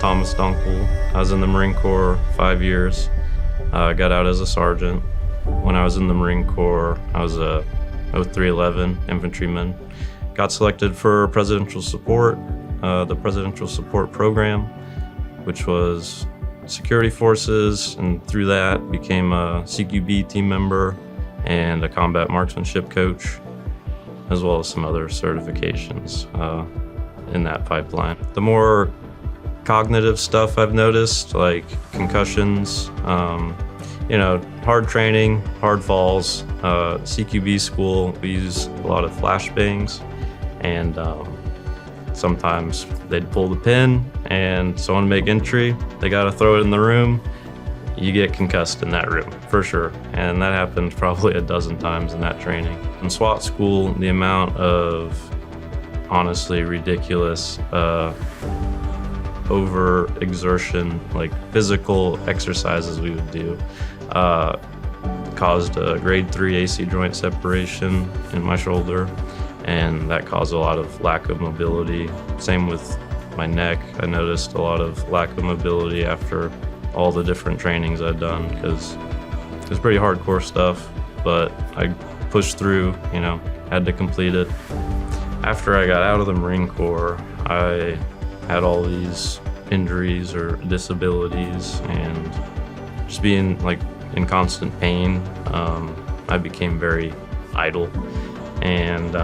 Thomas Dunkle. I was in the Marine Corps 5 years. I got out as a sergeant. When I was in the Marine Corps, I was a 0311 infantryman. Got selected for presidential support, the presidential support program, which was security forces, and through that became a CQB team member and a combat marksmanship coach, as well as some other certifications in that pipeline. The more cognitive stuff I've noticed, like concussions, hard training, hard falls. CQB school, we use a lot of flashbangs, and sometimes they'd pull the pin and someone make entry, they gotta throw it in the room, you get concussed in that room, for sure. And that happened probably a dozen times in that training. In SWAT school, the amount of honestly ridiculous over-exertion, like physical exercises we would do, caused a grade 3 AC joint separation in my shoulder, and that caused a lot of lack of mobility. Same with my neck. I noticed a lot of lack of mobility after all the different trainings I'd done, because it was pretty hardcore stuff, but I pushed through, had to complete it. After I got out of the Marine Corps, I had all these injuries or disabilities, and just being in constant pain, I became very idle, and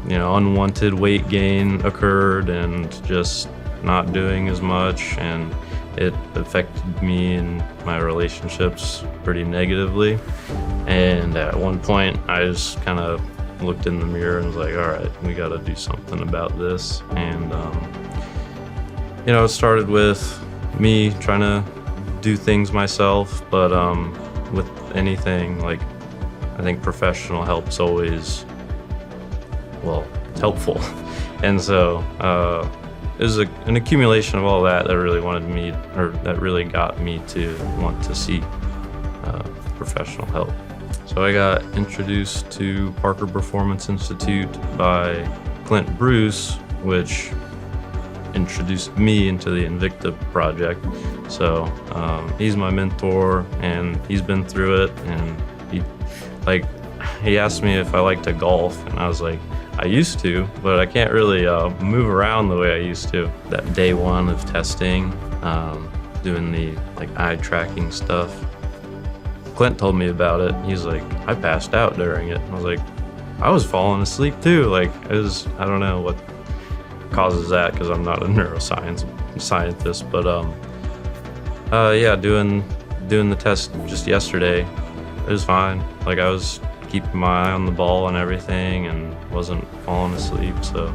unwanted weight gain occurred, and just not doing as much, and it affected me and my relationships pretty negatively. And at one point I just kind of looked in the mirror and was like, all right, we got to do something about this. And it started with me trying to do things myself, but with anything, I think professional help's always, helpful. And so it was an accumulation of all that really that really got me to want to seek professional help. So I got introduced to Parker Performance Institute by Clint Bruce, which introduced me into the INVICTA Project. So he's my mentor, and he's been through it, and he asked me if I like to golf, and I was like, I used to, but I can't really move around the way I used to. That day one of testing, doing the eye tracking stuff, Clint told me about it. He's like, I passed out during it. I was like, I was falling asleep too. I don't know what causes that, because I'm not a neuroscience scientist, but doing the test just yesterday, it was fine. I was keeping my eye on the ball and everything, and wasn't falling asleep, so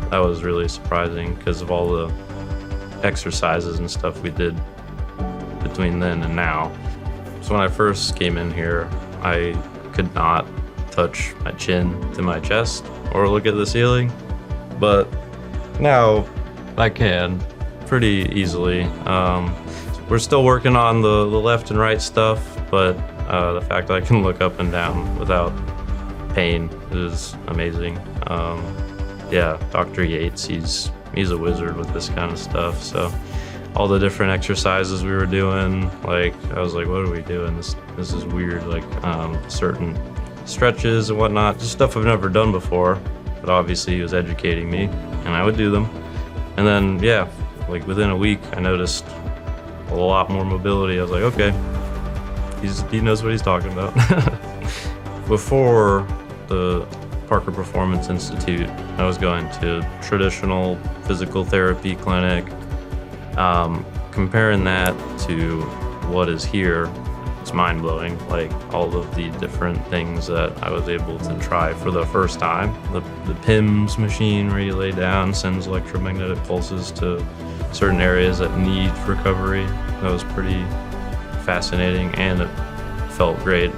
that was really surprising because of all the exercises and stuff we did between then and now. So when I first came in here, I could not touch my chin to my chest or look at the ceiling, but now I can pretty easily. We're still working on the left and right stuff, but the fact that I can look up and down without pain is amazing. Dr. Yates, he's a wizard with this kind of stuff. So all the different exercises we were doing, I was like, what are we doing? This is weird, certain stretches and whatnot, just stuff I've never done before, but obviously he was educating me, and I would do them. And then, within a week, I noticed a lot more mobility. I was like, okay, he knows what he's talking about. Before the Parker Performance Institute, I was going to traditional physical therapy clinic. Comparing that to what is here, it's mind-blowing. All of the different things that I was able to try for the first time. The PIMS machine, where you lay down, sends electromagnetic pulses to certain areas that need recovery. That was pretty fascinating, and it felt great.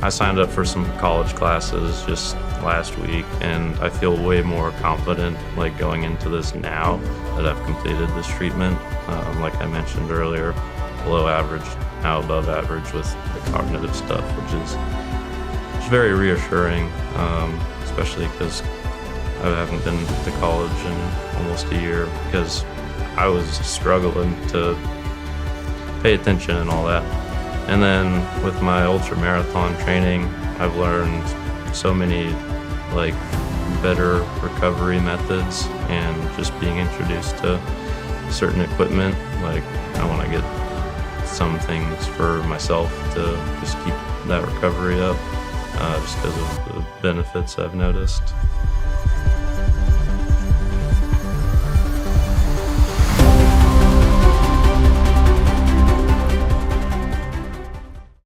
I signed up for some college classes just last week, and I feel way more confident going into this now that I've completed this treatment. Like I mentioned earlier, below average, now above average with the cognitive stuff, which is very reassuring, especially because I haven't been to college in almost a year, because I was struggling to pay attention and all that. And then with my ultra marathon training, I've learned so many like better recovery methods, and just being introduced to certain equipment. Like I want to get some things for myself to just keep that recovery up, just because of the benefits I've noticed.